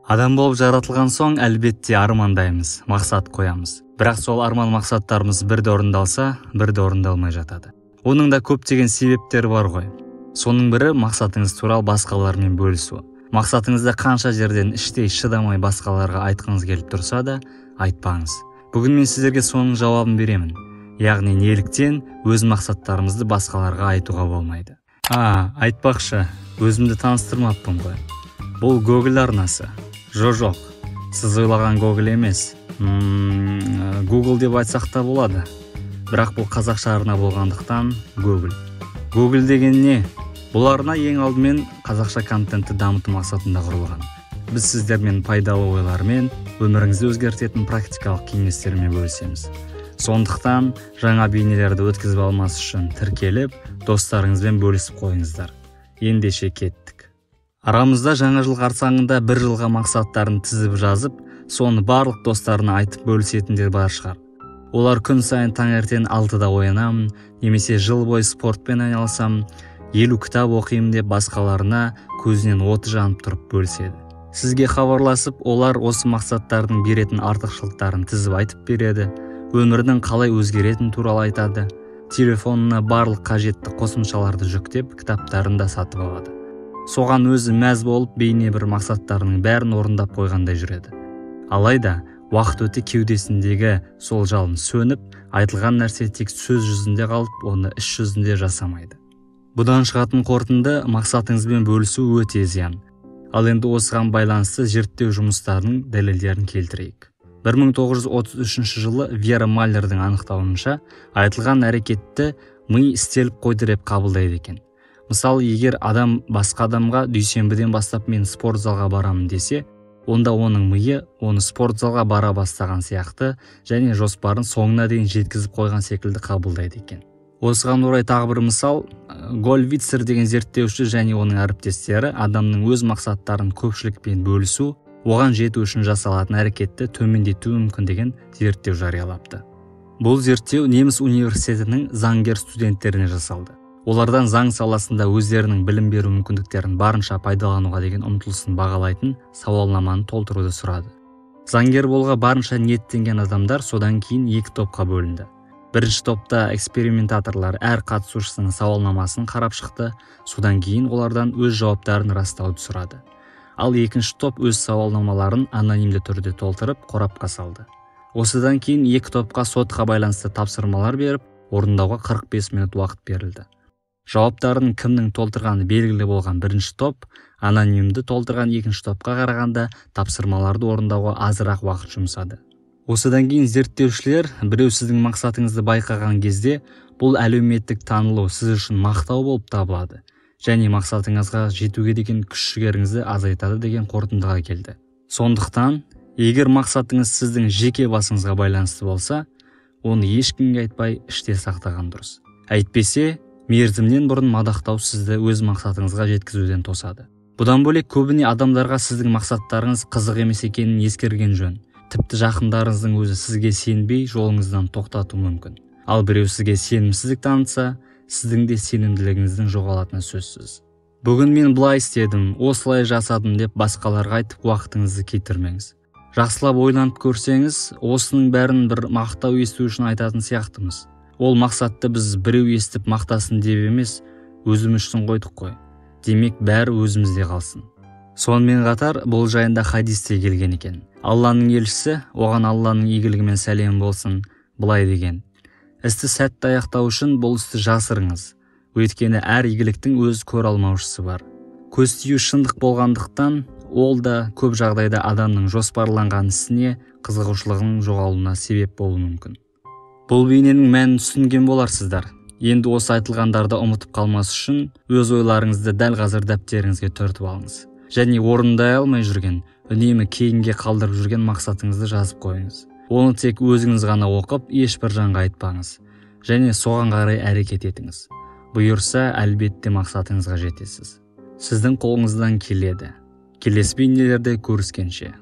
Адам болып жаратылған соң, әлбетте армандаймыз, мақсат қоямыз. Бірақ сол арман мақсаттарымыз бірде орындалса, бірде орындалмай жатады. Оның да көптеген себептері бар ғой. Соның бірі мақсатыңыз туралы басқалармен бөлісу. Мақсатыңызды қанша жерден іштей шыдамай басқаларға айтқыңыз келіп тұрса да, айтпаңыз. Бүгін мен сіздерге соның жауабын беремін. Яғни неліктен өз мақсаттарымызды басқаларға айтуға болмайды. Айтпақшы, өзімді таныстырмаппын ғой. Бұл Google арнасы. Жоқ, сіз ойлаған Google емес. Google деп айтсақ та болады. Бірақ бұл қазақша арна болғандықтан Google. Google деген не? Бұл арна ең алдымен қазақша контентті дамыту мақсатында құрылған. Біз сіздермен пайдалы ойлармен, өміріңізді өзгертетін практикалық кеңестермен бөлісеміз. Сондықтан жаңа бейнелерді өткізіп алмас үшін тіркеліп, достарыңызбен бөлісіп қойыңыздар. Ендеше кеттік. Арамызда жаңа жыл қарсаңында бір жылға мақсаттарын тізіп жазып, соны барлық достарына айтып бөлісетіндер бар шығар. Олар күн сайын таңертең 6-да оянамын, немесе жыл бойы спортпен айналысам, 50 кітап оқимын деп басқаларына көзінен оты жанып тұрып бөліседі. Сізге хабарласып, олар осы мақсаттардың беретін артықшылықтарын тізіп айтып береді, өмірдің қалай өзгеретін туралы айтады, телефонына барлық қажетті қосымшаларды жүктеп, кітаптарын да сатып алады. Соған өзі мәз болып, бейне бір мақсаттарының бәрін орындап қойғандай жүреді. Алайда, уақыт өте кеудесіндегі сол жалын сөніп, айтылған нәрсе тек сөз жүзінде қалып, оны іс жүзінде жасамайды. Бұдан шығатын қорытынды мақсатыңызбен бөлісу өте зиян. Ал енді осыған байланысты зерттеу жұмыстарының дәлелдерін келтірейік. 1933 жылы Вера Маллердің анықтауынша, айтылған әрекетті ми істеліп қойды деп қабылдайды екен. Мысалы, егер адам басқа адамға дүйсенбіден бастап мен спорт залға барамын десе, онда оның миы оны спорт залға бара бастаған сияқты және жоспарын соңына дейін жеткізіп қойған секілді қабылдайды екен. Осыған орай тағы бір мысал, Гольвицер деген зерттеуші және оның әріптестері адамның өз мақсаттарын көпшілікпен бөлісу, оған жету үшін жасалатын әрекетті төмендетуі мүмкін деген зерттеу жариялапты. Бұл зерттеу неміс университетінің заңгер студенттеріне жасалды. Олардан заң саласында өздерінің білім беру мүмкіндіктерін барынша пайдалануға деген ұмтылысын бағалайтын сауалнаманы толтыруды сұрады. Заңгер болуға барынша ниеттенген адамдар содан кейін 2 топқа бөлінді. Бірінші топта экспериментаторлар әр қатысушысының сауалнамасын қарап шықты, содан кейін олардан өз жауаптарын растауды сұрады. Ал екінші топ өз сауалнамаларын анонимді түрде толтырып, қорапқа салды. Осыдан кейін 2 топқа сотқа байланысты тапсырмалар беріп, орындауға 45 минут уақыт берілді. Жауаптарын кімнің толтырғаны белгілі болған бірінші топ, анонимді толтырған екінші топқа қарағанда тапсырмаларды орындауға азырақ уақыт жұмсады. Осыдан кейін зерттеушілер біреу сіздің мақсатыңызды байқаған кезде, бұл әлеуметтік танылу сіз үшін мақтау болып табылады, және мақсатыңызға жетуге деген күш-жігеріңізді азайтады деген қорытындыға келді. Сондықтан, егер мақсатыңыз сіздің жеке басыңызға байланысты болса, оны ешкімге айтпай іште сақтаған дұрыс. Әйтпесе, мерзімнен бұрын мадақтау сізді өз мақсатыңызға жеткізуден тосады. Бұдан бөлек көбіне адамдарға сіздің мақсаттарыңыз қызық емес екенін ескерген жөн. Тіпті жақындарыңыздың өзі сізге сенбей жолыңыздан тоқтату мүмкін. Ал біреу сізге сенімсіздік танытса, сіздің де сенімділігіңіздің жоғалатыны сөзсіз. Бүгін мен былай істедім, осылай жасадым деп басқаларға айтып уақытыңызды кетірмеңіз. Жақсылап ойланып көрсеңіз, осының бәрін бір мақтау есту үшін айтатын сияқтымыз. Ол мақсатты біз біреу естіп мақтасын деп емес, өзіміз үшін қойдық қой. Демек, бәрі өзімізде қалсын. Сонымен қатар, бұл жайында хадисте келген екен. Алланың елшісі, оған Алланың игілігімен сәлем болсын, былай деген: істі сәтті аяқтау үшін бұл істі жасырыңыз. Өйткені әр игіліктің өз көре алмаушысы бар. Көз тию шындық болғандықтан, ол да көп жағдайда адамның жоспарланған ісіне қызығушылығының жоғалуына себеп болуы мүмкін. Бұл бейненің мәнін түсінген боларсыздар. Енді осы айтылғандарды ұмытып қалмас үшін өз ойларыңызды дәл қазір дәптеріңізге түртіп алыңыз. Және орындай алмай жүрген, үнемі кейінге қалдырып жүрген мақсатыңызды жазып қойыңыз. Оны тек өзіңіз ғана оқып, ешбір жанға айтпаңыз. Және соған қарай әрекет етіңіз. Бұйырса, әлбетте мақсатыңызға жетесіз. Сіздің қолыңыздан келеді. Келесі бейнелерде көріскенше.